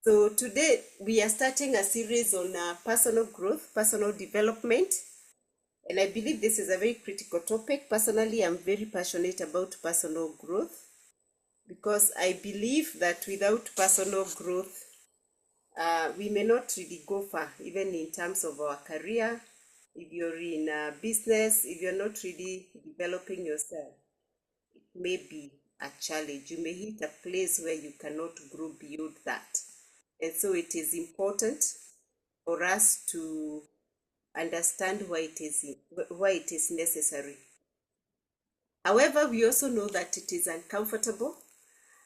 So today we are starting a series on personal growth, personal development, and I believe this is a very critical topic. Personally, I'm very passionate about personal growth because I believe that without personal growth, we may not really go far, even in terms of our career. If you're in a business, if you're not really developing yourself, it may be a challenge. You may hit a place where you cannot grow beyond that. And so it is important for us to understand why it is necessary. However, we also know that it is uncomfortable.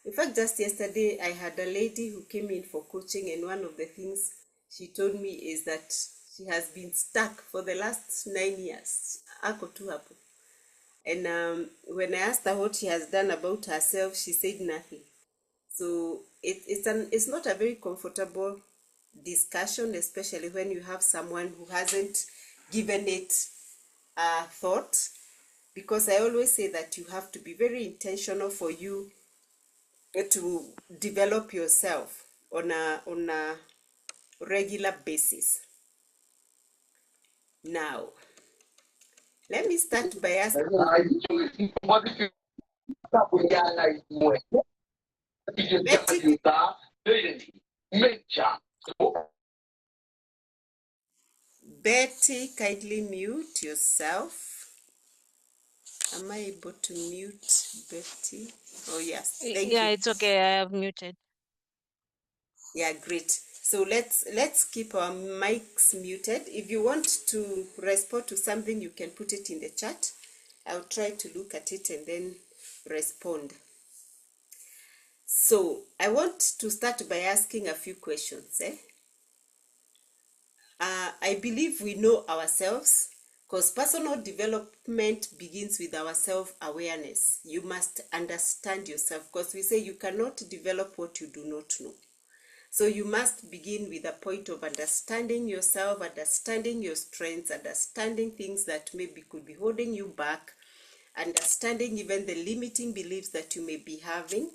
In fact, just yesterday, I had a lady who came in for coaching, and one of the things she told me is that she has been stuck for the last 9 years. Ako tu hapo. And when I asked her what she has done about herself, she said nothing. So it's not a very comfortable discussion, especially when you have someone who hasn't given it a thought, because I always say that you have to be very intentional for you to develop yourself on a regular basis. Now, let me start by asking Betty, kindly mute yourself. Am I able to mute Betty? Oh yes, thank you. Yeah, it's okay. I have muted. Yeah, great. So let's keep our mics muted. If you want to respond to something, you can put it in the chat. I'll try to look at it and then respond. So I want to start by asking a few questions. I believe we know ourselves, because personal development begins with our self-awareness. You must understand yourself, because we say you cannot develop what you do not know. So you must begin with a point of understanding yourself, understanding your strengths, understanding things that maybe could be holding you back, understanding even the limiting beliefs that you may be having.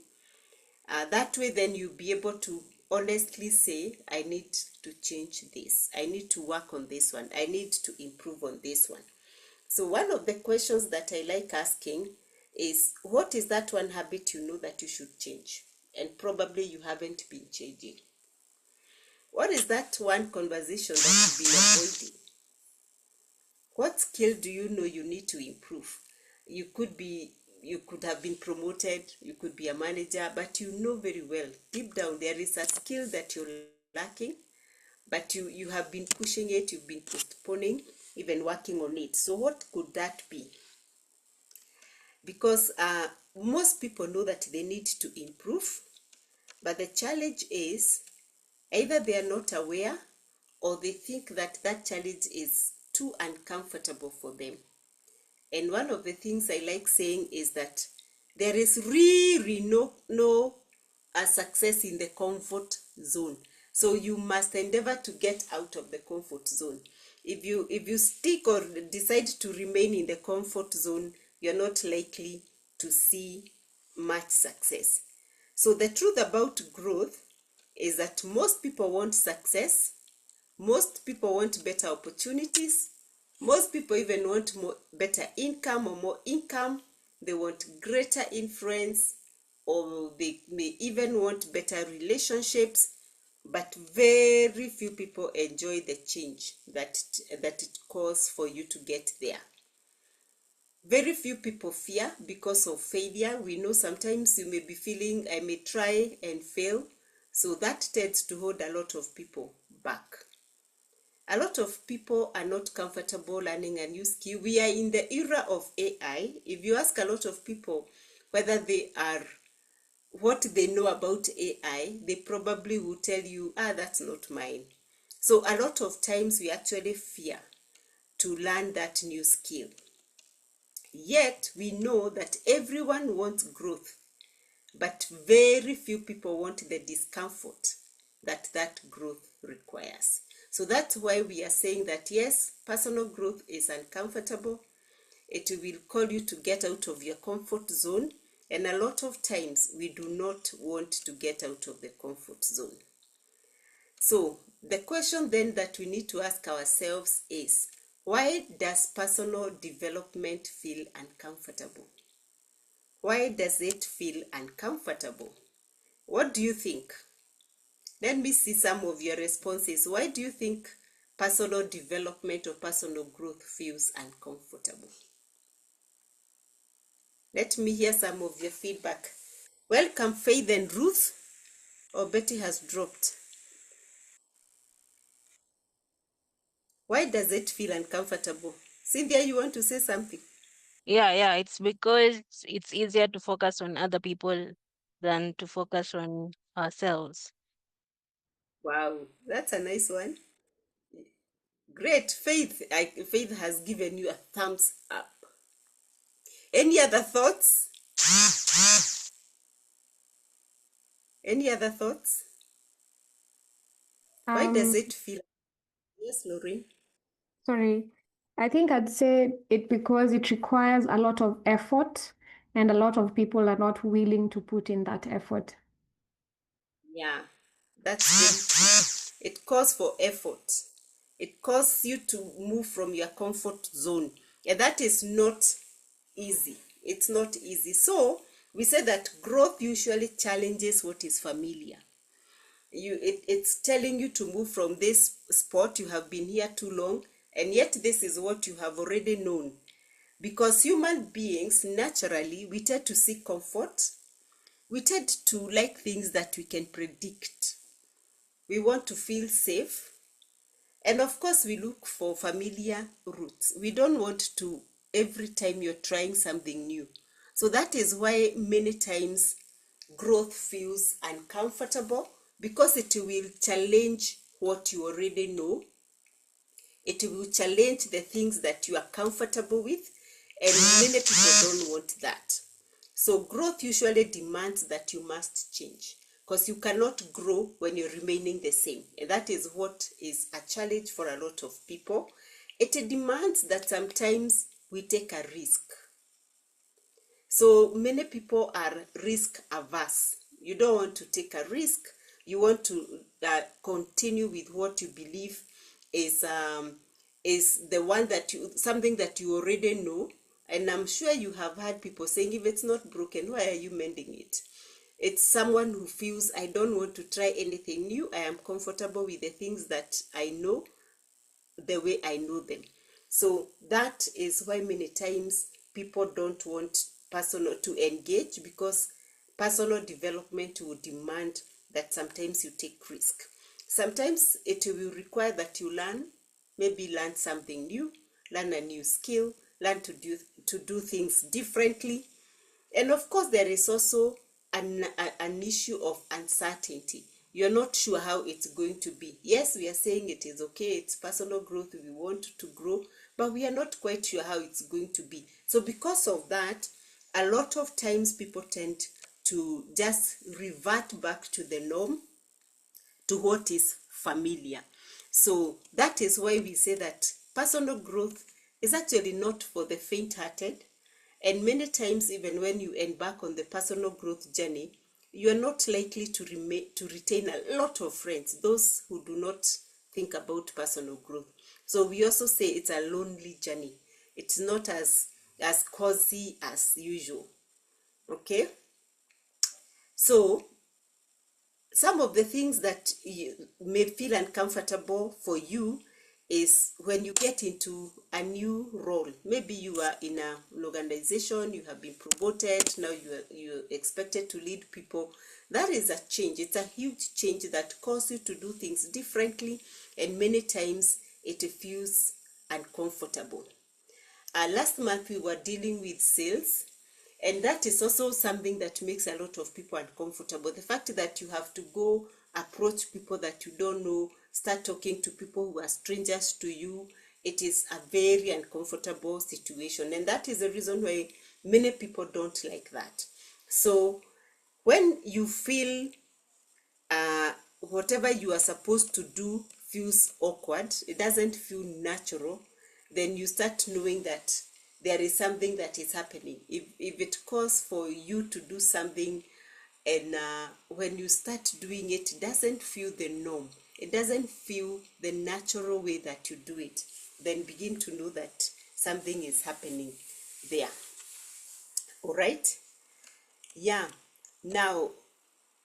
That way, then you'll be able to honestly say, I need to change this. I need to work on this one. I need to improve on this one. So one of the questions that I like asking is, what is that one habit you know that you should change? And probably you haven't been changing. What is that one conversation that you've been avoiding? What skill do you know you need to improve? You could have been promoted, you could be a manager, but you know very well, deep down, there is a skill that you're lacking, but you have been pushing it, you've been postponing, even working on it. So what could that be? Because most people know that they need to improve, but the challenge is either they are not aware or they think that that challenge is too uncomfortable for them. And one of the things I like saying is that there is really no success in the comfort zone. So you must endeavor to get out of the comfort zone. If you stick or decide to remain in the comfort zone, you're not likely to see much success. So the truth about growth is that most people want success, most people want better opportunities, most people even want better income or more income. They want greater influence, or they may even want better relationships, but very few people enjoy the change that it calls for you to get there. Very few people fear because of failure. We know sometimes you may be feeling, I may try and fail. So that tends to hold a lot of people back. A lot of people are not comfortable learning a new skill. We are in the era of AI. If you ask a lot of people whether what they know about AI, they probably will tell you, that's not mine. So a lot of times we actually fear to learn that new skill. Yet we know that everyone wants growth, but very few people want the discomfort that growth requires. So that's why we are saying that yes, personal growth is uncomfortable. It will call you to get out of your comfort zone. And a lot of times we do not want to get out of the comfort zone. So the question then that we need to ask ourselves is, why does personal development feel uncomfortable? Why does it feel uncomfortable? What do you think? Let me see some of your responses. Why do you think personal development or personal growth feels uncomfortable? Let me hear some of your feedback. Welcome, Faith and Ruth. Or Betty has dropped. Why does it feel uncomfortable? Cynthia, you want to say something? Yeah, it's because it's easier to focus on other people than to focus on ourselves. Wow, that's a nice one. Great, Faith. Faith has given you a thumbs up. Any other thoughts? Any other thoughts? Why does Um, it feel? Yes, Lorraine. Sorry. I think I'd say it because it requires a lot of effort, and a lot of people are not willing to put in that effort. Yeah, that's very true. It calls for effort. It calls you to move from your comfort zone. And that is not easy. It's not easy. So we say that growth usually challenges what is familiar. It's telling you to move from this spot. You have been here too long, and yet this is what you have already known. Because human beings, naturally, we tend to seek comfort. We tend to like things that we can predict. We want to feel safe. And of course, we look for familiar routes. We don't want to, every time you're trying something new. So that is why many times growth feels uncomfortable, because it will challenge what you already know. It will challenge the things that you are comfortable with, and many people don't want that. So growth usually demands that you must change, because you cannot grow when you're remaining the same. And that is what is a challenge for a lot of people. It demands that sometimes we take a risk. So many people are risk averse. You don't want to take a risk. You want to continue with what you believe is the one that you, something that you already know. And I'm sure you have heard people saying, if it's not broken, why are you mending it? It's someone who feels, I don't want to try anything new. I am comfortable with the things that I know the way I know them. So that is why many times people don't want personal to engage, because personal development will demand that sometimes you take risk. Sometimes it will require that you learn, maybe learn something new, learn a new skill, learn to do things differently. And of course, there is also an issue of uncertainty. You're not sure how it's going to be. Yes, we are saying it is okay, it's personal growth, we want to grow, but we are not quite sure how it's going to be. So because of that, a lot of times people tend to just revert back to the norm, to what is familiar. So that is why we say that personal growth is actually not for the faint-hearted. And many times, even when you embark on the personal growth journey, you are not likely to retain a lot of friends, those who do not think about personal growth. So we also say it's a lonely journey. It's not as cozy as usual. Okay? So some of the things that you may feel uncomfortable for you is when you get into a new role. Maybe you are in an organization, you have been promoted, now you're expected to lead people. That is a change. It's a huge change that causes you to do things differently, and many times it feels uncomfortable. Last month we were dealing with sales, and that is also something that makes a lot of people uncomfortable. The fact that you have to go approach people that you don't know, start talking to people who are strangers to you, it is a very uncomfortable situation. And that is the reason why many people don't like that. So when you feel whatever you are supposed to do feels awkward, it doesn't feel natural, then you start knowing that there is something that is happening. If it calls for you to do something And when you start doing it, it doesn't feel the norm. It doesn't feel the natural way that you do it. Then begin to know that something is happening there. All right? Yeah. Now,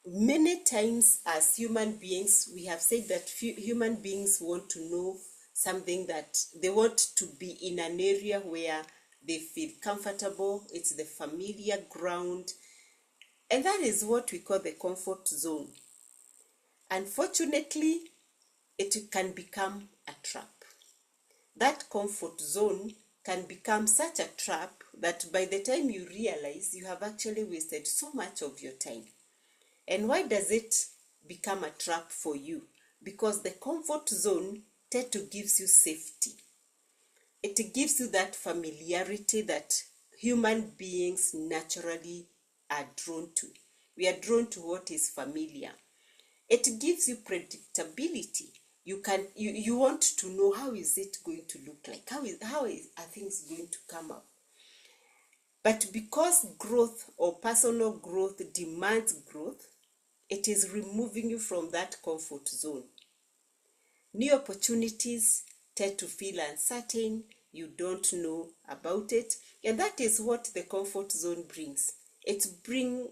many times as human beings, we have said that human beings want to know something, that they want to be in an area where they feel comfortable. It's the familiar ground. And that is what we call the comfort zone. Unfortunately, it can become a trap. That comfort zone can become such a trap that by the time you realize, you have actually wasted so much of your time. And why does it become a trap for you? Because the comfort zone tends to gives you safety. It gives you that familiarity that human beings naturally are drawn to. We are drawn to what is familiar. It gives you predictability. You want to know, how is it going to look like? Are things going to come up? But because growth or personal growth demands growth, it is removing you from that comfort zone. New opportunities tend to feel uncertain. You don't know about it, and that is what the comfort zone brings. It's bringing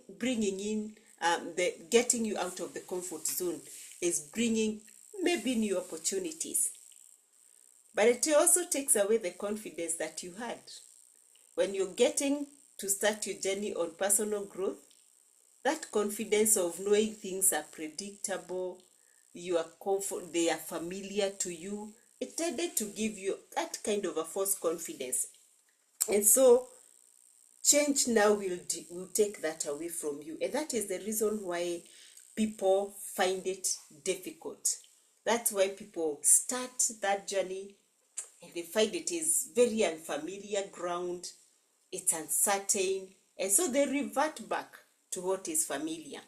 in the getting you out of the comfort zone is bringing maybe new opportunities, but it also takes away the confidence that you had when you're getting to start your journey on personal growth. That confidence of knowing things are predictable, you are they are familiar to you, it tended to give you that kind of a false confidence. And so change now will take that away from you. And that is the reason why people find it difficult. That's why people start that journey and they find it is very unfamiliar ground, it's uncertain, and so they revert back to what is familiar.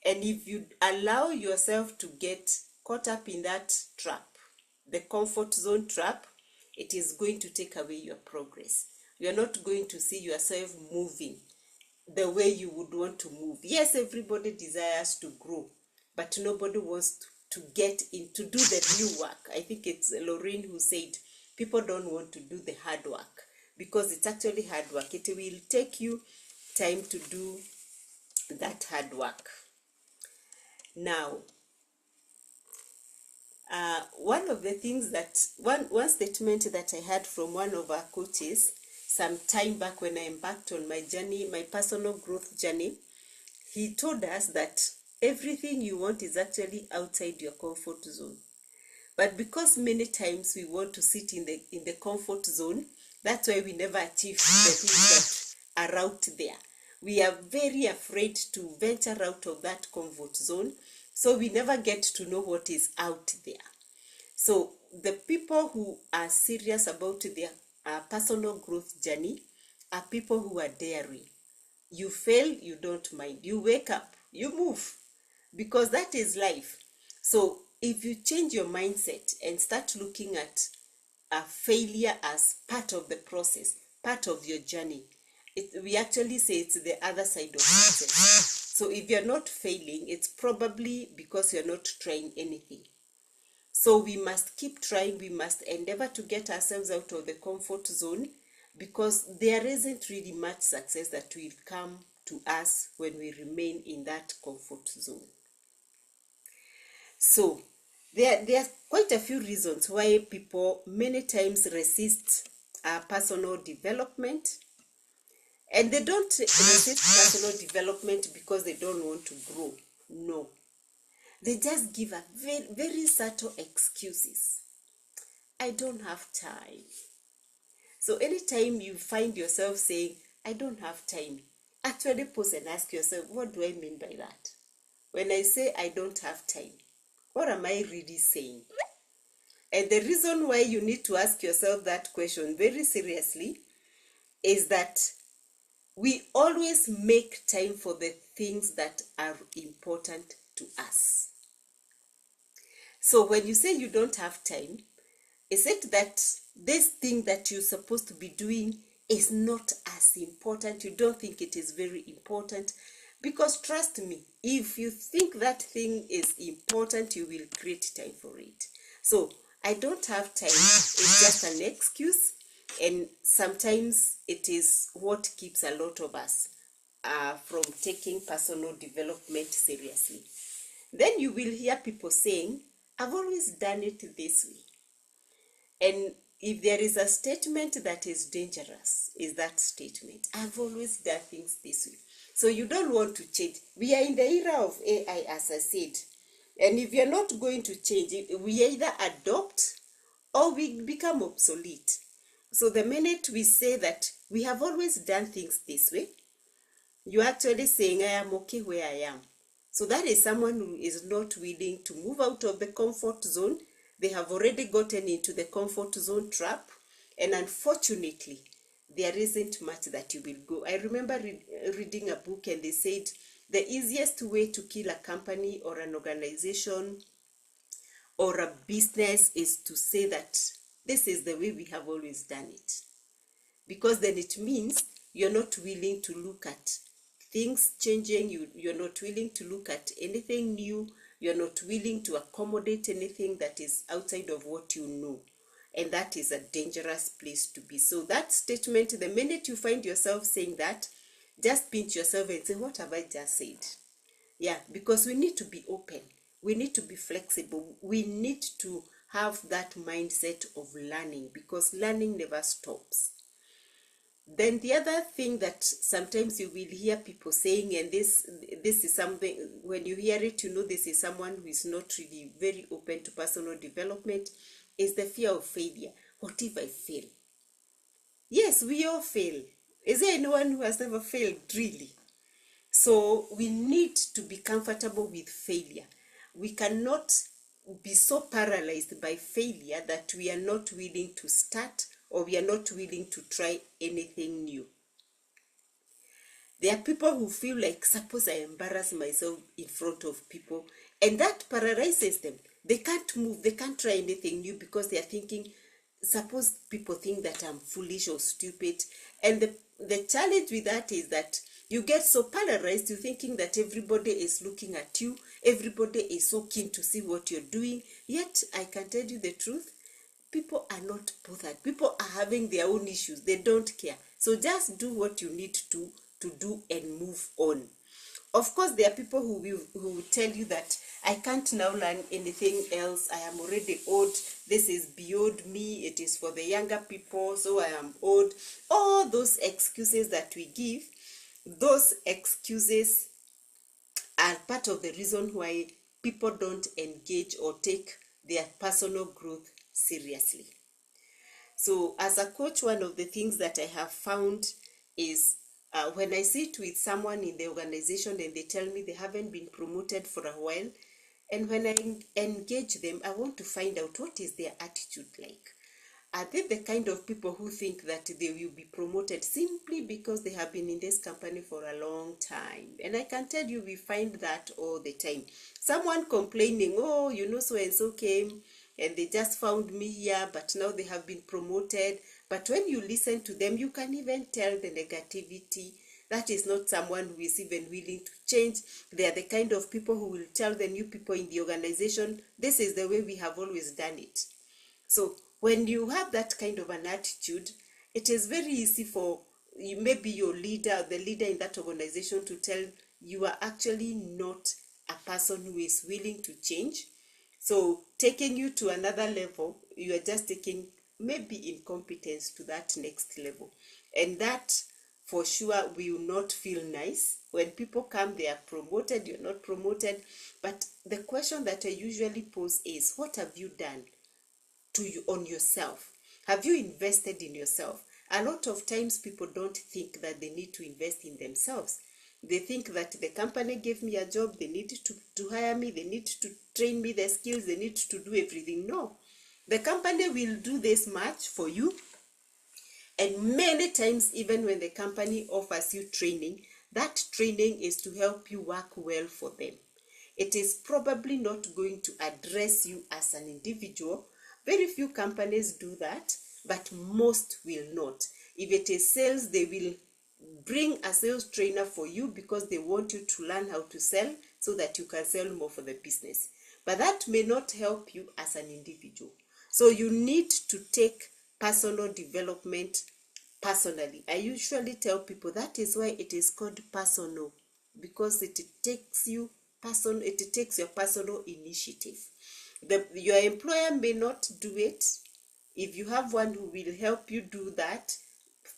And if you allow yourself to get caught up in that trap, the comfort zone trap, it is going to take away your progress. You're not going to see yourself moving the way you would want to move. Yes, everybody desires to grow, but nobody wants to get in to do the new work. I think it's Lorraine who said people don't want to do the hard work because it's actually hard work. It will take you time to do that hard work. Now, one of the things that, one statement that I had from one of our coaches some time back when I embarked on my journey, my personal growth journey, he told us that everything you want is actually outside your comfort zone. But because many times we want to sit in the comfort zone, that's why we never achieve the things that are out there. We are very afraid to venture out of that comfort zone, so we never get to know what is out there. So the people who are serious about their personal growth journey are people who are daring. You fail, you don't mind. You wake up, you move, because that is life. So if you change your mindset and start looking at a failure as part of the process, part of your journey, we actually say it's the other side of success. So if you're not failing, it's probably because you're not trying anything. So we must keep trying. We must endeavor to get ourselves out of the comfort zone, because there isn't really much success that will come to us when we remain in that comfort zone. So there are quite a few reasons why people many times resist personal development. And they don't resist personal development because they don't want to grow. No. They just give a very, very subtle excuses. I don't have time. So anytime you find yourself saying, I don't have time, actually pause and ask yourself, what do I mean by that? When I say I don't have time, what am I really saying? And the reason why you need to ask yourself that question very seriously is that we always make time for the things that are important to us. So when you say you don't have time, is it that this thing that you're supposed to be doing is not as important? You don't think it is very important, Because trust me, if you think that thing is important, you will create time for it. So I don't have time. It's just an excuse. And sometimes it is what keeps a lot of us from taking personal development seriously. Then you will hear people saying, I've always done it this way. And if there is a statement that is dangerous, is that statement, I've always done things this way. So you don't want to change. We are in the era of AI, as I said. And if you're not going to change, we either adopt or we become obsolete. So the minute we say that we have always done things this way, you're actually saying, I am okay where I am. So that is someone who is not willing to move out of the comfort zone. They have already gotten into the comfort zone trap. And unfortunately, there isn't much that you will go. I remember reading a book, and they said the easiest way to kill a company or an organization or a business is to say that this is the way we have always done it. Because then it means you're not willing to look at things changing, you're not willing to look at anything new, you're not willing to accommodate anything that is outside of what you know. And that is a dangerous place to be. So that statement, the minute you find yourself saying that, just pinch yourself and say, what have I just said? Yeah, because we need to be open. We need to be flexible. We need to have that mindset of learning, because learning never stops. Then the other thing that sometimes you will hear people saying, and this is something, when you hear it, you know this is someone who is not really very open to personal development, is the fear of failure. What if I fail? Yes, we all fail. Is there anyone who has never failed, really? So we need to be comfortable with failure. We cannot be so paralyzed by failure that we are not willing to start, or we are not willing to try anything new. There are people who feel like, suppose I embarrass myself in front of people, and that paralyzes them. They can't move, they can't try anything new, because they are thinking, suppose people think that I'm foolish or stupid. And the challenge with that is that you get so polarized, you're thinking that everybody is looking at you, everybody is so keen to see what you're doing. Yet, I can tell you the truth, people are not bothered. People are having their own issues. They don't care. So just do what you need to do and move on. Of course, there are people who will tell you that I can't now learn anything else. I am already old. This is beyond me. It is for the younger people, so I am old. All those excuses that we give, those excuses are part of the reason why people don't engage or take their personal growth seriously. So as a coach, one of the things that I have found is when I sit with someone in the organization and they tell me they haven't been promoted for a while, and when I engage them, I want to find out what is their attitude like. Are they the kind of people who think that they will be promoted simply because they have been in this company for a long time? And I can tell you, we find that all the time. Someone complaining, oh, you know, so and so came and they just found me here, but now they have been promoted. But when you listen to them, you can even tell the negativity. That is not someone who is even willing to change. They are the kind of people who will tell the new people in the organization, this is the way we have always done it. So when you have that kind of an attitude, it is very easy for maybe your leader, the leader in that organization, to tell you are actually not a person who is willing to change. So taking you to another level, you are just taking maybe incompetence to that next level. And that for sure will not feel nice. When people come, they are promoted, you're not promoted. But the question that I usually pose is, what have you done to you on yourself? Have you invested in yourself? A lot of times people don't think that they need to invest in themselves. They think that the company gave me a job, they need to hire me, they need to train me the skills, they need to do everything. No. The company will do this much for you. And many times, even when the company offers you training, that training is to help you work well for them. It is probably not going to address you as an individual. Very few companies do that, but most will not. If it is sales, they will bring a sales trainer for you because they want you to learn how to sell so that you can sell more for the business. But that may not help you as an individual. So you need to take personal development personally. I usually tell people that is why it is called personal, because it takes your personal initiative. Your employer may not do it. If you have one who will help you do that,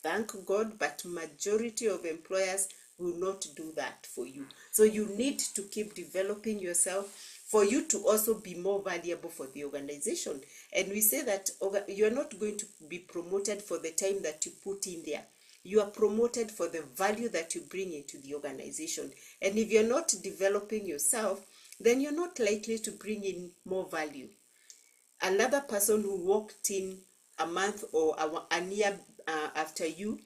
thank God, but majority of employers will not do that for you. So you need to keep developing yourself for you to also be more valuable for the organization. And we say that you're not going to be promoted for the time that you put in there. You are promoted for the value that you bring into the organization. And if you're not developing yourself, then you're not likely to bring in more value. Another person who walked in a month or a year after you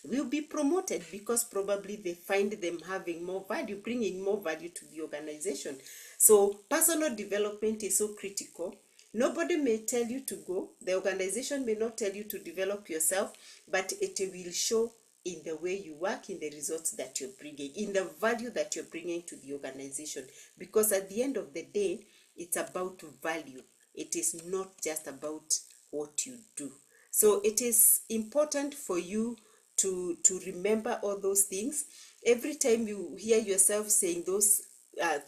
will be promoted because probably they find them having more value, bringing more value to the organization. So personal development is so critical. Nobody may tell you to go. The organization may not tell you to develop yourself, but it will show in the way you work, in the results that you're bringing, in the value that you're bringing to the organization. Because at the end of the day, it's about value. It is not just about what you do. So it is important for you to remember all those things. Every time you hear yourself saying those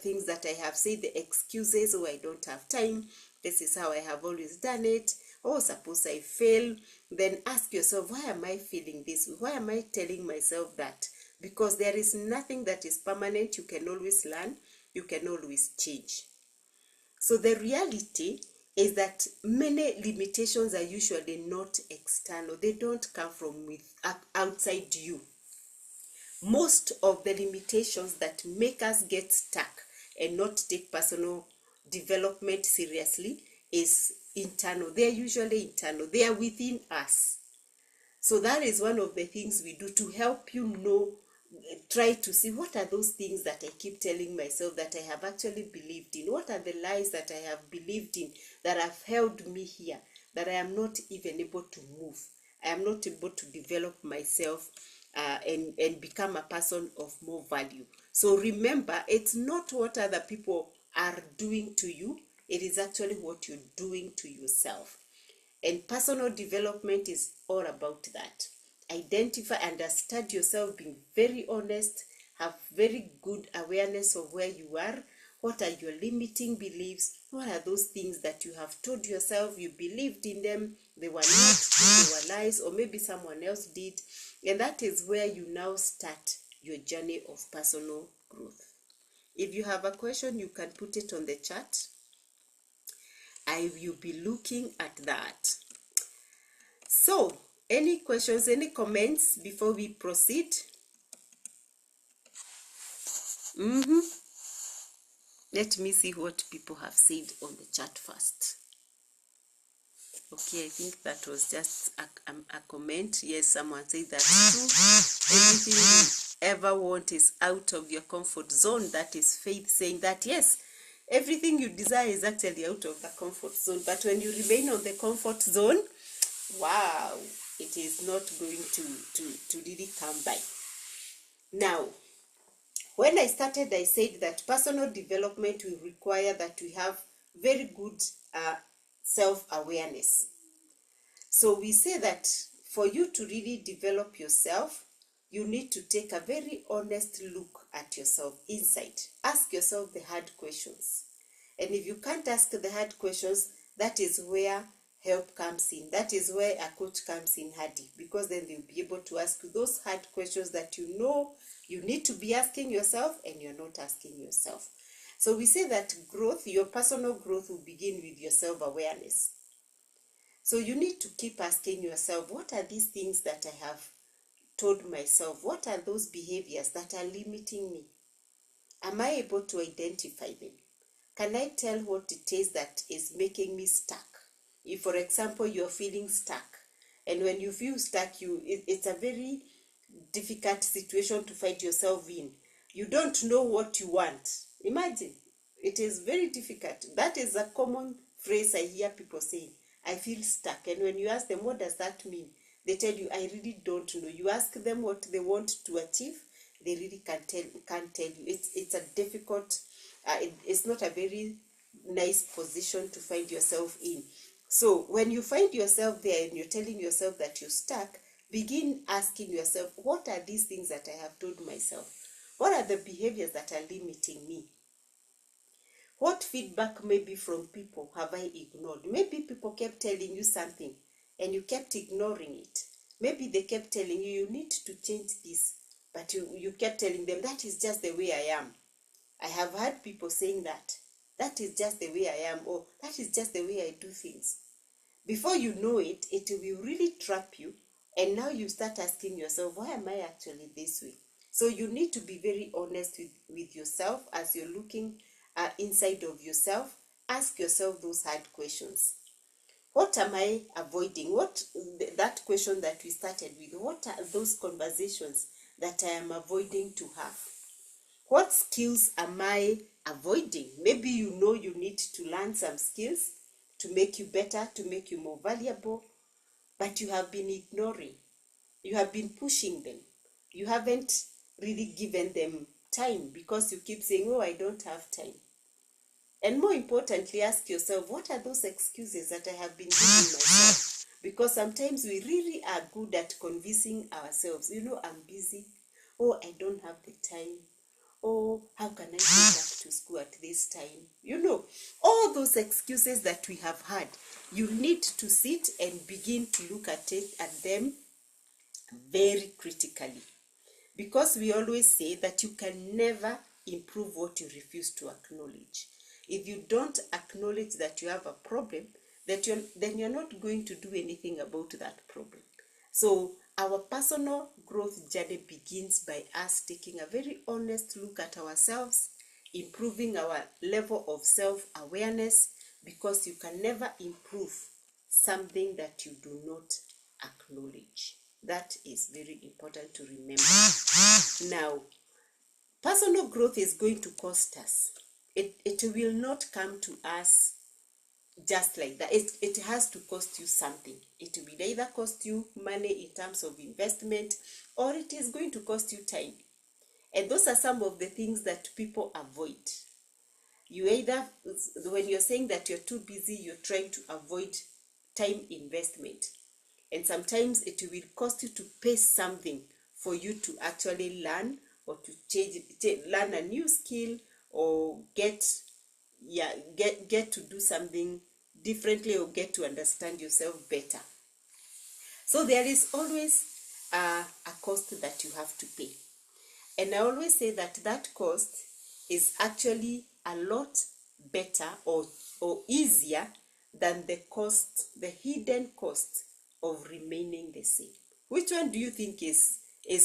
things that I have said, the excuses, oh, I don't have time, this is how I have always done it, oh, suppose I fail, then ask yourself, why am I feeling this? Why am I telling myself that? Because there is nothing that is permanent. You can always learn, you can always change. So the reality is that many limitations are usually not external. They don't come from outside you. Most of the limitations that make us get stuck and not take personal development seriously is internal. They are usually internal. They are within us. So that is one of the things we do to help you know, try to see what are those things that I keep telling myself that I have actually believed in. What are the lies that I have believed in that have held me here, that I am not even able to move. I am not able to develop myself and become a person of more value. So remember, it's not what other people are doing to you. It is actually what you're doing to yourself. And personal development is all about that. Identify, understand yourself, being very honest, have very good awareness of where you are. What are your limiting beliefs? What are those things that you have told yourself, you believed in them, they were not true, they were lies, or maybe someone else did. And that is where you now start your journey of personal growth. If you have a question, you can put it on the chat. I will be looking at that. So, any questions, any comments before we proceed? Let me see what people have said on the chat first. Okay, I think that was just a comment. Yes, someone said that's true. Everything you ever want is out of your comfort zone. That is Faith saying that, yes, everything you desire is actually out of the comfort zone. But when you remain on the comfort zone, wow, it is not going to really come by. Now, when I started, I said that personal development will require that we have very good self-awareness. So we say that for you to really develop yourself, you need to take a very honest look at yourself inside. Ask yourself the hard questions. And if you can't ask the hard questions, that is where help comes in. That is where a coach comes in handy, because then they'll be able to ask you those hard questions that you know you need to be asking yourself and you're not asking yourself. So we say that growth, your personal growth, will begin with your self-awareness. So you need to keep asking yourself, what are these things that I have told myself? What are those behaviors that are limiting me? Am I able to identify them? Can I tell what it is that is making me stuck? If, for example, you're feeling stuck, and when you feel stuck, it's a very difficult situation to find yourself in. You don't know what you want. Imagine, it is very difficult. That is a common phrase I hear people saying, I feel stuck. And when you ask them, what does that mean? They tell you, I really don't know. You ask them what they want to achieve, they really can't tell you. It's a difficult, it's not a very nice position to find yourself in. So when you find yourself there and you're telling yourself that you're stuck, begin asking yourself, what are these things that I have told myself? What are the behaviors that are limiting me? What feedback maybe from people have I ignored? Maybe people kept telling you something and you kept ignoring it. Maybe they kept telling you, you need to change this, but you kept telling them, that is just the way I am. I have heard people saying that. That is just the way I am, or that is just the way I do things. Before you know it, it will really trap you. And now you start asking yourself, why am I actually this way? So you need to be very honest with yourself as you're looking inside of yourself. Ask yourself those hard questions. What am I avoiding? That question that we started with, what are those conversations that I am avoiding to have? What skills am I avoiding? Maybe you know you need to learn some skills to make you better, to make you more valuable, but you have been ignoring. You have been pushing them. You haven't really given them time because you keep saying, oh, I don't have time. And more importantly, ask yourself, what are those excuses that I have been giving myself? Because sometimes we really are good at convincing ourselves, I'm busy. Oh, I don't have the time. Oh, how can I go back to school at this time? All those excuses that we have had, you need to sit and begin to look at them very critically. Because we always say that you can never improve what you refuse to acknowledge. If you don't acknowledge that you have a problem, then you're not going to do anything about that problem. So our personal growth journey begins by us taking a very honest look at ourselves, improving our level of self-awareness, because you can never improve something that you do not acknowledge. That is very important to remember. Now, personal growth is going to cost us. It will not come to us just like that. It has to cost you something. It will either cost you money in terms of investment, or it is going to cost you time. And those are some of the things that people avoid. You either, when you're saying that you're too busy, you're trying to avoid time investment. And sometimes it will cost you to pay something for you to actually learn, or to learn a new skill, or get to do something differently, or get to understand yourself better. So there is always a cost that you have to pay. And I always say that cost is actually a lot better or easier than the hidden cost of remaining the same. Which one do you think is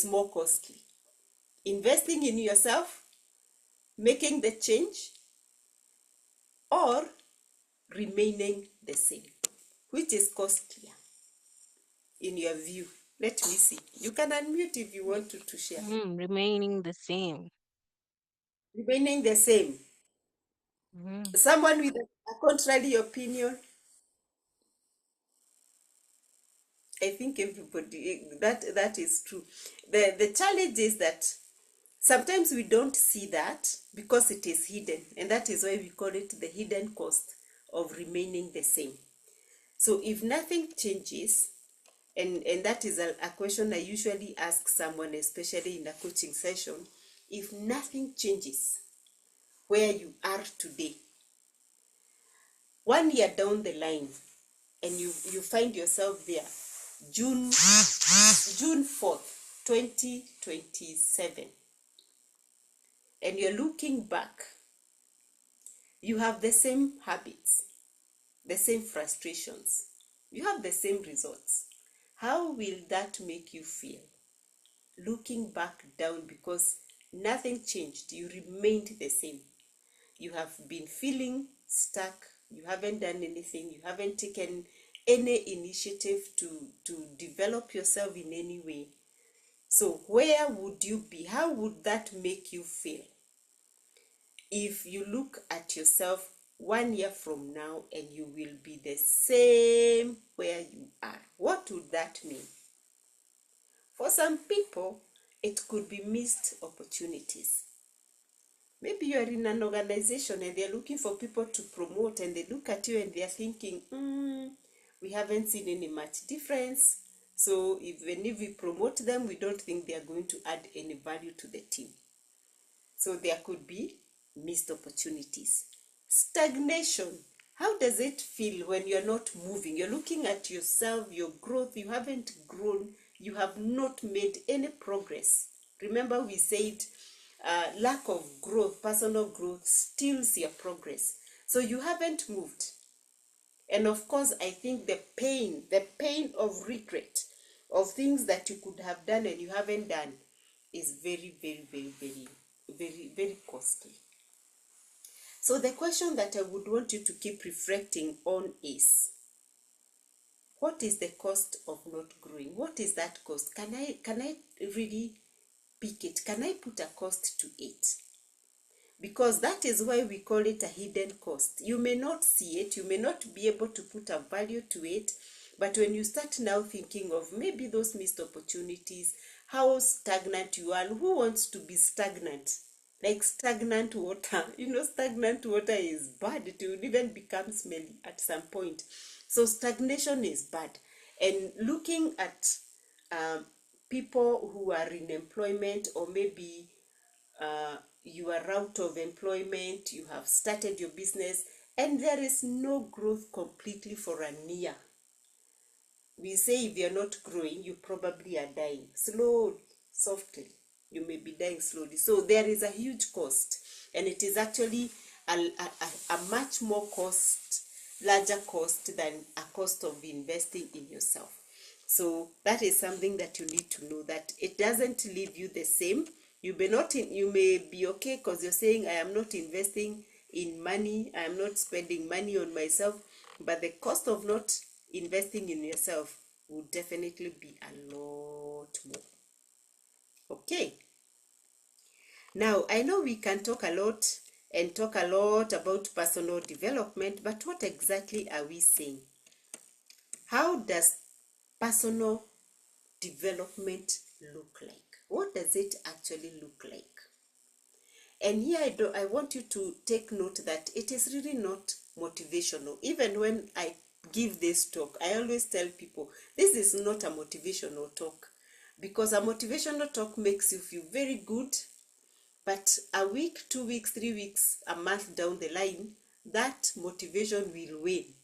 more costly? Investing in yourself, making the change, or remaining the same? Which is costlier in your view? Let me see. You can unmute if you want to share. Remaining the same. Remaining the same. Someone with a contrary opinion? I think everybody, that is true. The challenge is that sometimes we don't see that because it is hidden, and that is why we call it the hidden cost of remaining the same. So if nothing changes, and that is a question I usually ask someone, especially in a coaching session, if nothing changes where you are today, 1 year down the line, and you find yourself there, June 4th, 2027, and you're looking back, you have the same habits, the same frustrations, you have the same results. How will that make you feel? Looking back down, because nothing changed, you remained the same. You have been feeling stuck, you haven't done anything, you haven't taken any initiative to develop yourself in any way. So where would you be? How would that make you feel if you look at yourself 1 year from now and you will be the same where you are? What would that mean? For some people, it could be missed opportunities. Maybe you are in an organization and they're looking for people to promote, and they look at you and they're thinking, we haven't seen any much difference. So even if we promote them, we don't think they are going to add any value to the team. So there could be missed opportunities. Stagnation. How does it feel when you're not moving? You're looking at yourself, your growth, you haven't grown, you have not made any progress. Remember we said lack of growth, personal growth, steals your progress. So you haven't moved. And of course, I think the pain of regret, of things that you could have done and you haven't done, is very, very, very, very, very, very costly. So the question that I would want you to keep reflecting on is, what is the cost of not growing? What is that cost? Can I really pick it? Can I put a cost to it? Because that is why we call it a hidden cost. You may not see it, you may not be able to put a value to it, but when you start now thinking of maybe those missed opportunities, how stagnant you are, who wants to be stagnant? Like stagnant water, stagnant water is bad. It will even become smelly at some point. So stagnation is bad. And looking at people who are in employment, or maybe you are out of employment, you have started your business, and there is no growth completely for a year. We say if you're not growing, you probably are dying slowly, softly. You may be dying slowly. So there is a huge cost, and it is actually a much more larger cost than a cost of investing in yourself. So that is something that you need to know, that it doesn't leave you the same. You may be okay because you're saying, I am not investing in money, I am not spending money on myself, but the cost of not investing in yourself would definitely be a lot more. Okay. Now, I know we can talk a lot about personal development, but what exactly are we saying? How does personal development look like? What does it actually look like? And here I want you to take note that it is really not motivational. Even when I give this talk, I always tell people, this is not a motivational talk, because a motivational talk makes you feel very good, but a week, 2 weeks, 3 weeks, a month down the line, that motivation will wane.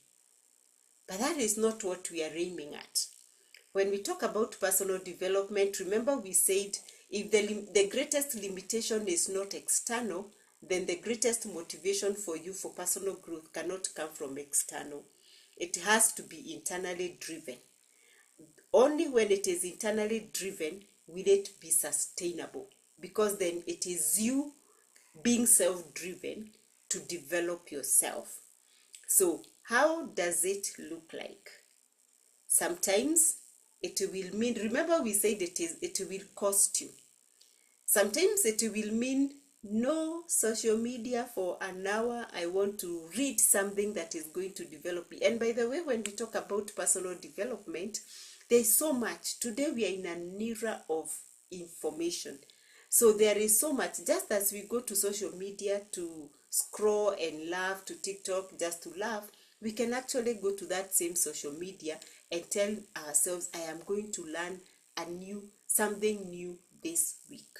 But that is not what we are aiming at. When we talk about personal development, remember we said if the greatest limitation is not external, then the greatest motivation for you for personal growth cannot come from external. It has to be internally driven. Only when it is internally driven will it be sustainable, because then it is you being self-driven to develop yourself. So how does it look like? Sometimes it will mean, remember we said it will cost you. Sometimes it will mean no social media for an hour. I want to read something that is going to develop me. And by the way, when we talk about personal development, there's so much. Today we are in an era of information. So there is so much. Just as we go to social media to scroll and laugh, to TikTok just to laugh, we can actually go to that same social media and tell ourselves, I am going to learn something new this week.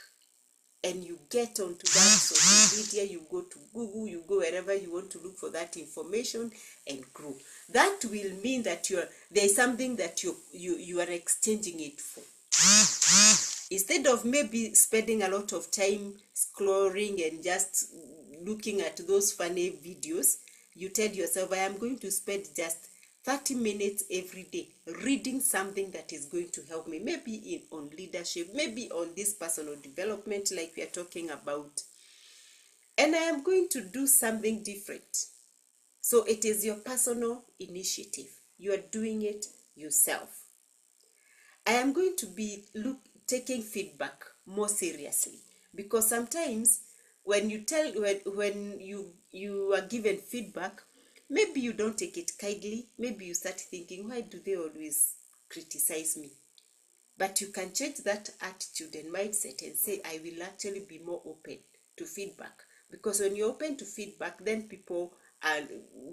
And you get onto that social media, you go to Google, you go wherever you want to look for that information and grow. That will mean that there is something that you are exchanging it for. Instead of maybe spending a lot of time scrolling and just looking at those funny videos, you tell yourself, I am going to spend just 30 minutes every day reading something that is going to help me, maybe on leadership, maybe on this personal development like we are talking about. And I am going to do something different. So it is your personal initiative. You are doing it yourself. I am going to be taking feedback more seriously, because sometimes when you are given feedback, maybe you don't take it kindly. Maybe you start thinking, why do they always criticize me? But you can change that attitude and mindset and say, I will actually be more open to feedback. Because when you're open to feedback, then people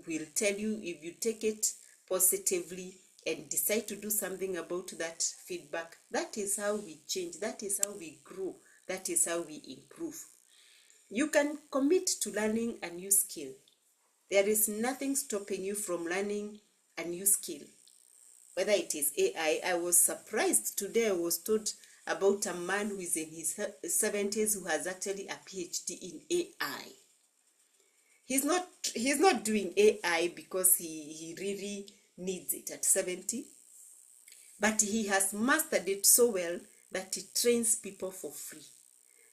will tell you, if you take it positively and decide to do something about that feedback, that is how we change, that is how we grow, that is how we improve. You can commit to learning a new skill. There is nothing stopping you from learning a new skill. Whether it is AI, I was surprised today. I was told about a man who is in his 70s who has actually a PhD in AI. He's not doing AI because he really needs it at 70, but he has mastered it so well that he trains people for free.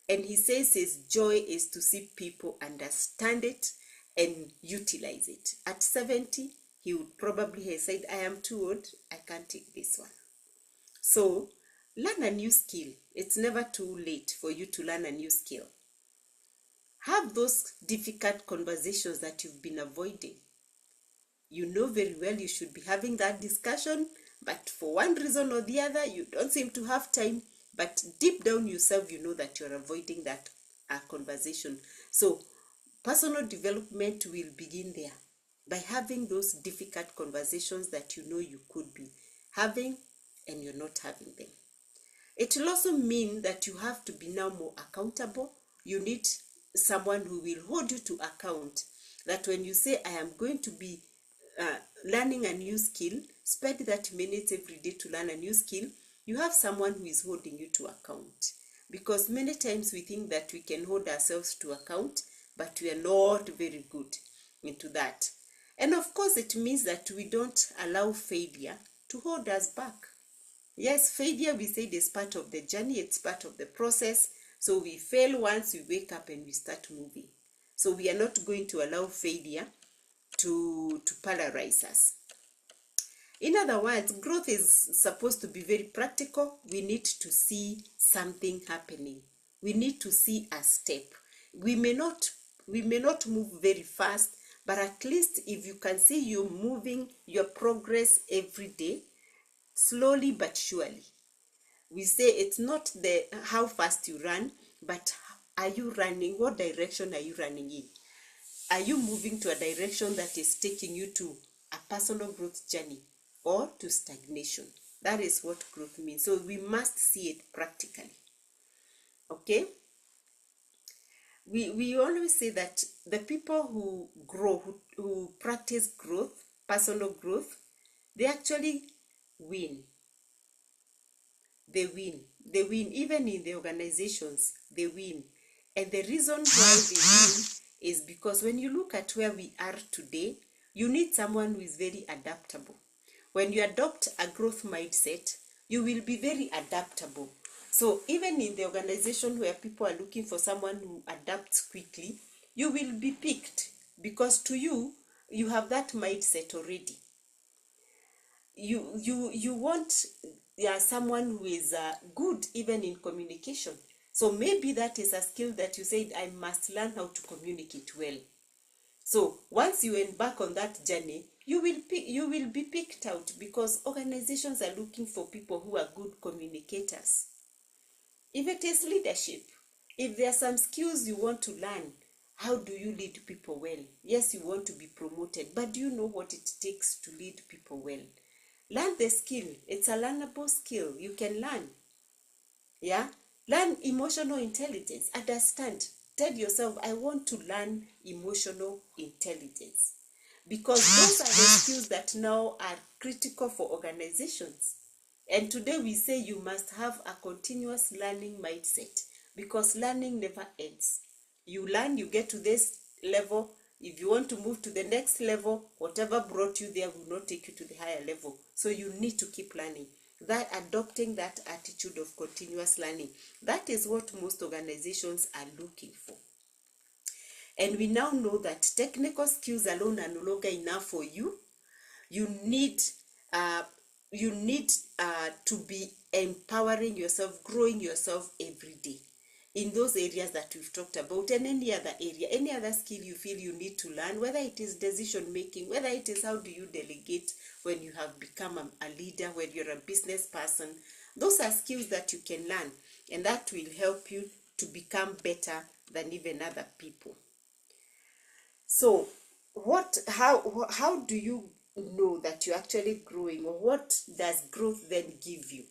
And he says his joy is to see people understand it and utilize it. At 70, he would probably have said, I am too old, I can't take this one. So, learn a new skill. It's never too late for you to learn a new skill. Have those difficult conversations that you've been avoiding. You know very well you should be having that discussion, but for one reason or the other, you don't seem to have time. But deep down yourself, you know that you're avoiding that conversation. So personal development will begin there by having those difficult conversations that you know you could be having and you're not having them. It will also mean that you have to be now more accountable. You need someone who will hold you to account, that when you say, I am going to be learning a new skill, spend 30 minutes every day to learn a new skill, you have someone who is holding you to account. Because many times we think that we can hold ourselves to account, but we are not very good into that. And of course, it means that we don't allow failure to hold us back. Yes, failure, we said, is part of the journey, it's part of the process. So we fail once, we wake up and we start moving. So we are not going to allow failure to paralyze us. In other words, growth is supposed to be very practical. We need to see something happening. We need to see a step. We may not move very fast, but at least if you can see you moving your progress every day, slowly but surely. We say it's not the how fast you run, but are you running? What direction are you running in? Are you moving to a direction that is taking you to a personal growth journey or to stagnation? That is what growth means. So we must see it practically. Okay? We always say that the people who grow, who practice growth, personal growth, they actually win. They win. They win. Even in the organizations, they win. And the reason why they win is because when you look at where we are today, you need someone who is very adaptable. When you adopt a growth mindset, you will be very adaptable. So even in the organization where people are looking for someone who adapts quickly, you will be picked because to you, you have that mindset already. You want someone who is good even in communication. So maybe that is a skill that you said, I must learn how to communicate well. So once you embark on that journey, you will be picked out because organizations are looking for people who are good communicators. If it is leadership, if there are some skills you want to learn, how do you lead people well? Yes, you want to be promoted, but do you know what it takes to lead people well? Learn the skill. It's a learnable skill. You can learn. Yeah? Learn emotional intelligence. Understand. Tell yourself, I want to learn emotional intelligence. Because those are the skills that now are critical for organizations. And today we say you must have a continuous learning mindset because learning never ends. You learn, you get to this level. If you want to move to the next level, whatever brought you there will not take you to the higher level. So you need to keep learning. That adopting that attitude of continuous learning, that is what most organizations are looking for. And we now know that technical skills alone are no longer enough for you. You need to be empowering yourself, growing yourself every day in those areas that we've talked about, and any other area, any other skill you feel you need to learn, whether it is decision making, whether it is how do you delegate when you have become a leader, when you're a business person, Those are skills that you can learn, and that will help you to become better than even other people. So how do you know that you're actually growing, or what does growth then give you?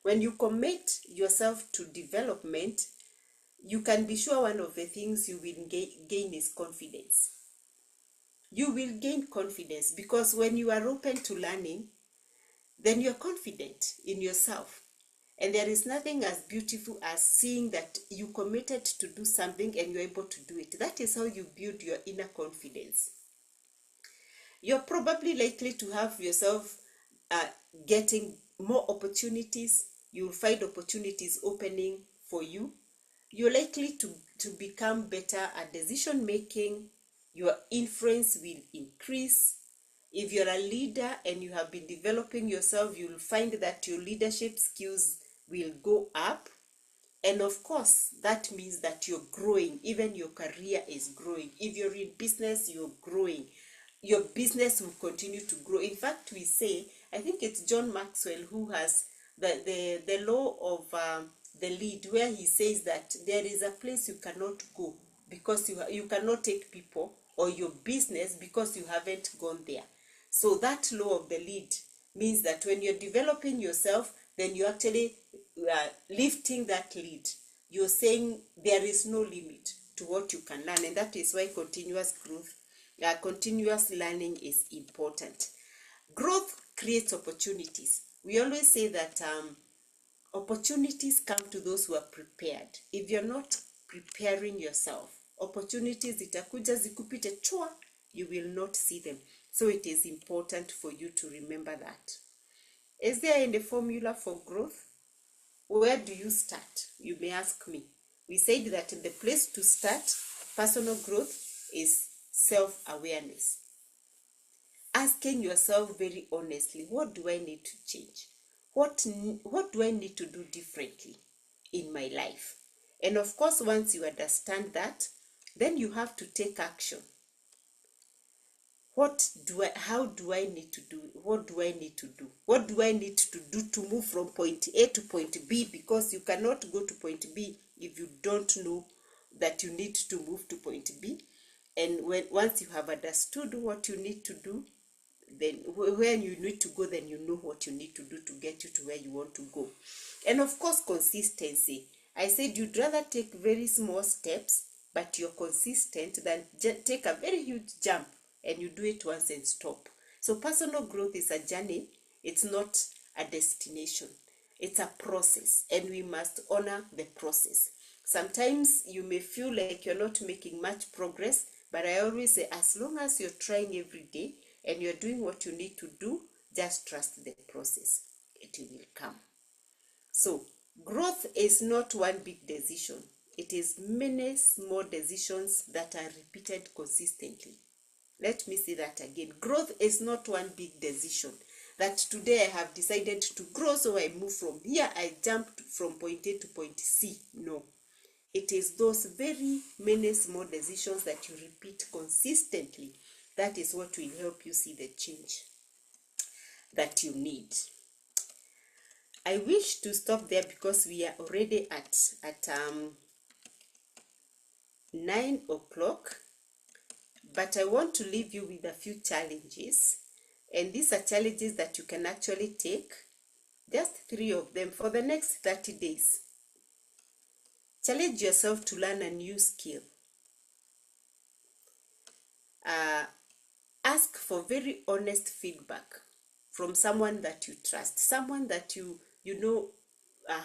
When you commit yourself to development, you can be sure one of the things you will gain is confidence. You will gain confidence because when you are open to learning, then you're confident in yourself. And there is nothing as beautiful as seeing that you committed to do something and you're able to do it. That is how you build your inner confidence. You're probably likely to have yourself getting more opportunities. You'll find opportunities opening for you. You're likely to become better at decision making. Your influence will increase. If you're a leader and you have been developing yourself, you'll find that your leadership skills will go up. And of course, that means that you're growing. Even your career is growing. If you're in business, you're growing. Your business will continue to grow. In fact, we say, I think it's John Maxwell who has the law of the lead, where he says that there is a place you cannot go because you cannot take people or your business because you haven't gone there. So that law of the lead means that when you're developing yourself, then you're actually lifting that lead. You're saying there is no limit to what you can learn, and that is why continuous growth, continuous learning is important. Growth creates opportunities. We always say that opportunities come to those who are prepared. If you're not preparing yourself, opportunities zitakuja zikupite chua, you will not see them. So it is important for you to remember that. Is there any formula for growth? Where do you start? You may ask me. We said that the place to start personal growth is self-awareness. Asking yourself very honestly, what do I need to change? What do I need to do differently in my life? And of course, once you understand that, then you have to take action. How do I need to do? What do I need to do? What do I need to do to move from point A to point B? Because you cannot go to point B if you don't know that you need to move to point B. And once you have understood what you need to do, then when you need to go, then you know what you need to do to get you to where you want to go. And of course, consistency. I said you'd rather take very small steps, but you're consistent, than take a very huge jump and you do it once and stop. So personal growth is a journey. It's not a destination. It's a process, and we must honor the process. Sometimes you may feel like you're not making much progress, but I always say, as long as you're trying every day and you're doing what you need to do, just trust the process. It will come. So growth is not one big decision. It is many small decisions that are repeated consistently. Let me say that again. Growth is not one big decision. That today I have decided to grow, so I move from here, I jumped from point A to point C. No. It is those very many small decisions that you repeat consistently. That is what will help you see the change that you need. I wish to stop there because we are already at 9 o'clock. But I want to leave you with a few challenges. And these are challenges that you can actually take. Just 3 of them for the next 30 days. Challenge yourself to learn a new skill. Ask for very honest feedback from someone that you trust. Someone that you know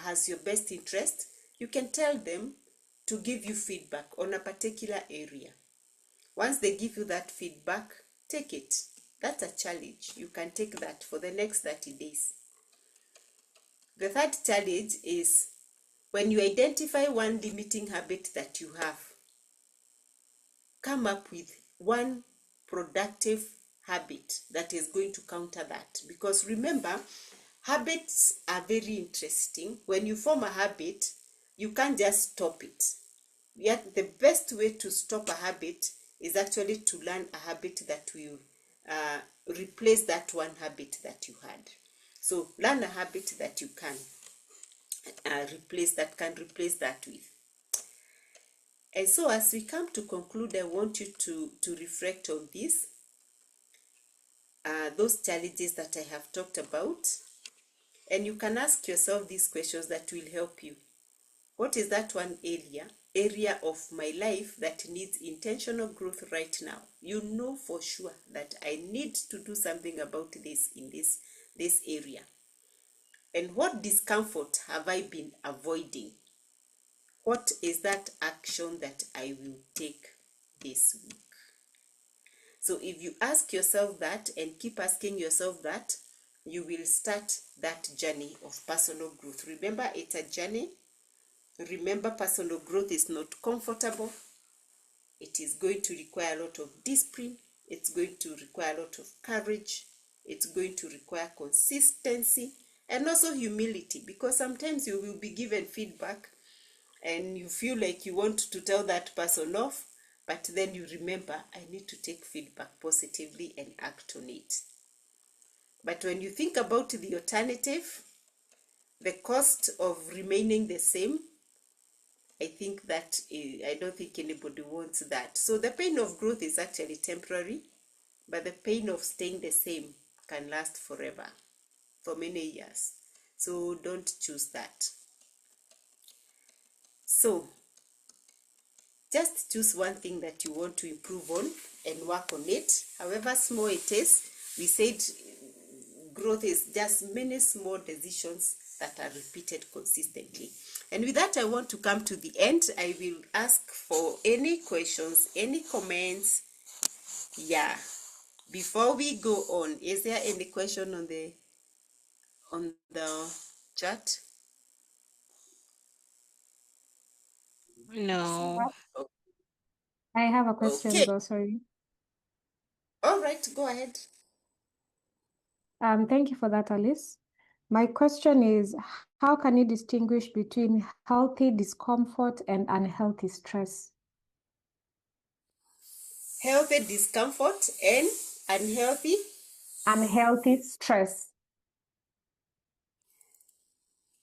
has your best interest. You can tell them to give you feedback on a particular area. Once they give you that feedback, take it. That's a challenge. You can take that for the next 30 days. The third challenge is when you identify one limiting habit that you have, come up with one productive habit that is going to counter that. Because remember, habits are very interesting. When you form a habit, you can't just stop it. Yet the best way to stop a habit is actually to learn a habit that will replace that one habit that you had. So learn a habit that you can replace that with. And so as we come to conclude, I want you to reflect on this, those challenges that I have talked about. And you can ask yourself these questions that will help you. What is that one area of my life that needs intentional growth right now? You know for sure that I need to do something about this in this area. And what discomfort have I been avoiding? What is that action that I will take this week? So if you ask yourself that and keep asking yourself that, you will start that journey of personal growth. Remember, it's a journey. Remember, personal growth is not comfortable. It is going to require a lot of discipline. It's going to require a lot of courage. It's going to require consistency and also humility, because sometimes you will be given feedback and you feel like you want to tell that person off, but then you remember, I need to take feedback positively and act on it. But when you think about the alternative, the cost of remaining the same, I think that I don't think anybody wants that. So the pain of growth is actually temporary, but the pain of staying the same can last forever, for many years. So don't choose that. So just choose one thing that you want to improve on and work on it, however small it is. We said growth is just many small decisions that are repeated consistently. And with that, I want to come to the end. I will ask for any questions, any comments. Yeah. Before we go on, is there any question on the chat? No. I have a question Okay. though, sorry. All right, go ahead. Thank you for that, Alice. My question is, how can you distinguish between healthy discomfort and unhealthy stress? Healthy discomfort and unhealthy. Unhealthy stress.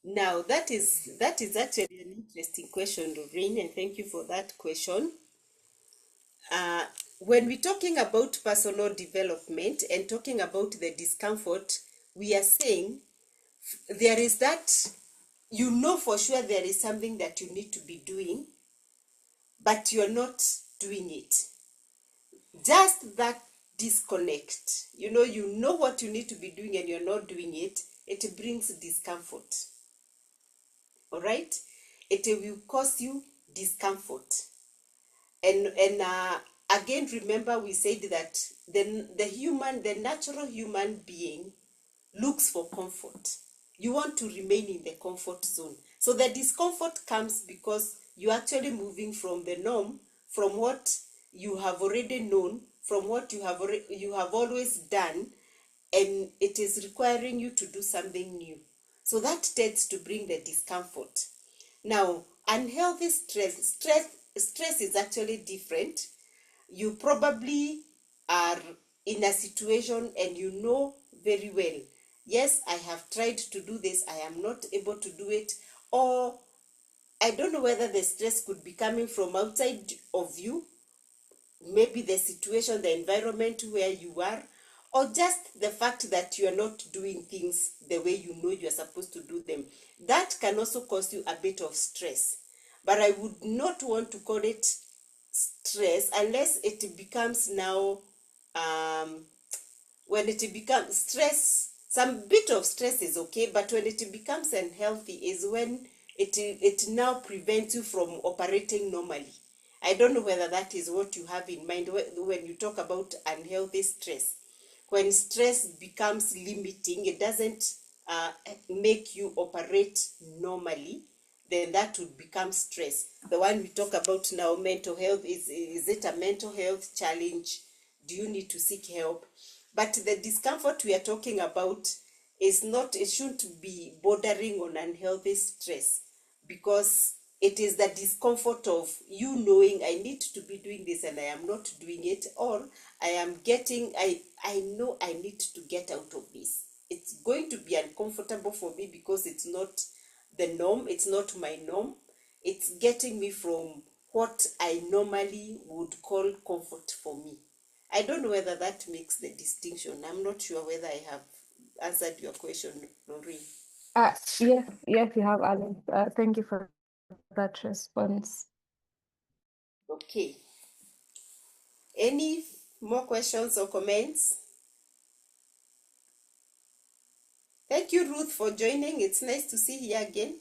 Now that is actually an interesting question, Lorraine, and thank you for that question. When we're talking about personal development and talking about the discomfort, we are saying there is that, you know for sure there is something that you need to be doing, but you're not doing it. Just that disconnect. You know what you need to be doing and you're not doing it. It brings discomfort. All right? It will cause you discomfort. And again, remember we said that the natural human being looks for comfort. You want to remain in the comfort zone. So the discomfort comes because you're actually moving from the norm, from what you have already known, from what you have always done, and it is requiring you to do something new. So that tends to bring the discomfort. Now, unhealthy stress is actually different. You probably are in a situation and you know very well, yes, I have tried to do this, I am not able to do it, or I don't know whether the stress could be coming from outside of you, maybe the situation, the environment where you are, or just the fact that you are not doing things the way you know you are supposed to do them. That can also cause you a bit of stress. But I would not want to call it stress unless it becomes now, when it becomes stress, some bit of stress is okay, but when it becomes unhealthy is when it now prevents you from operating normally. I don't know whether that is what you have in mind when you talk about unhealthy stress. When stress becomes limiting, it doesn't make you operate normally, then that would become stress. The one we talk about now, mental health, is it a mental health challenge? Do you need to seek help? But the discomfort we are talking about is not, it shouldn't be bordering on unhealthy stress, because it is the discomfort of you knowing I need to be doing this and I am not doing it, or I know I need to get out of this. it's going to be uncomfortable for me because it's not the norm, it's not my norm. It's getting me from what I normally would call comfort for me. I don't know whether that makes the distinction. I'm not sure whether I have answered your question, Noreen. Yes, yes, you have, Alex. Thank you for that response. Okay. Any more questions or comments? Thank you, Ruth, for joining. It's nice to see you again.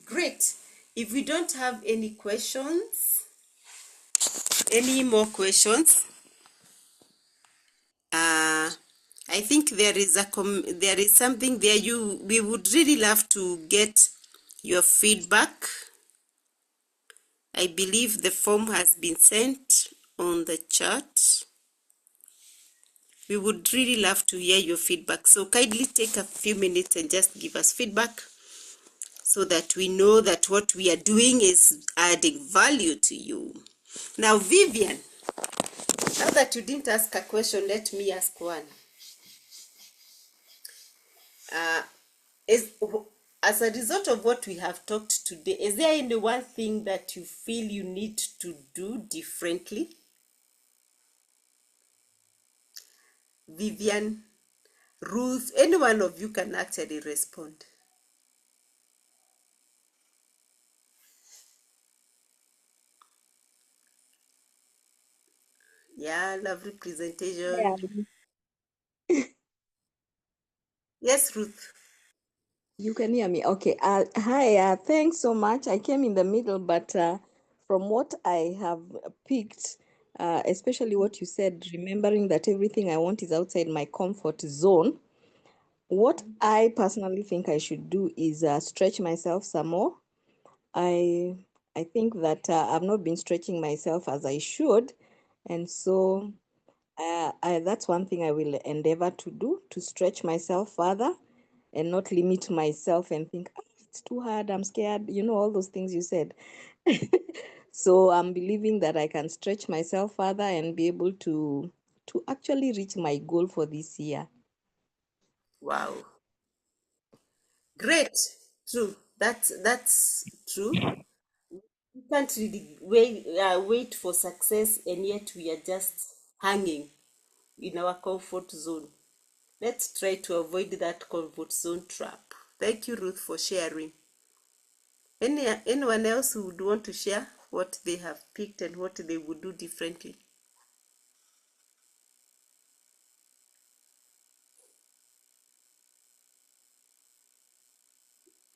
Great. If we don't have any questions, any more questions, I think there is something there. We would really love to get your feedback. I believe the form has been sent on the chat. We would really love to hear your feedback. So kindly take a few minutes and just give us feedback so that we know that what we are doing is adding value to you. Now, Vivian, now that you didn't ask a question, let me ask one. As a result of what we have talked today, is there any one thing that you feel you need to do differently? Vivian, Ruth, any one of you can actually respond. Yeah, lovely presentation. Yeah, Yes, Ruth. you can hear me. Okay. Hi. Thanks so much. I came in the middle, but from what I have picked, especially what you said, remembering that everything I want is outside my comfort zone. What I personally think I should do is stretch myself some more. I I think that I've not been stretching myself as I should, and so that's one thing I will endeavor to do, to stretch myself further and not limit myself and think, it's too hard, I'm scared, all those things you said. So I'm believing that I can stretch myself further and be able to actually reach my goal for this year. Wow. Great. True. That's true. We can't really wait for success, and yet we are just hanging in our comfort zone. Let's try to avoid that comfort zone trap. Thank you, Ruth, for sharing. Anyone else who would want to share what they have picked and what they would do differently?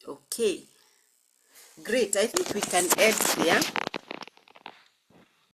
Okay, great. I think we can end there.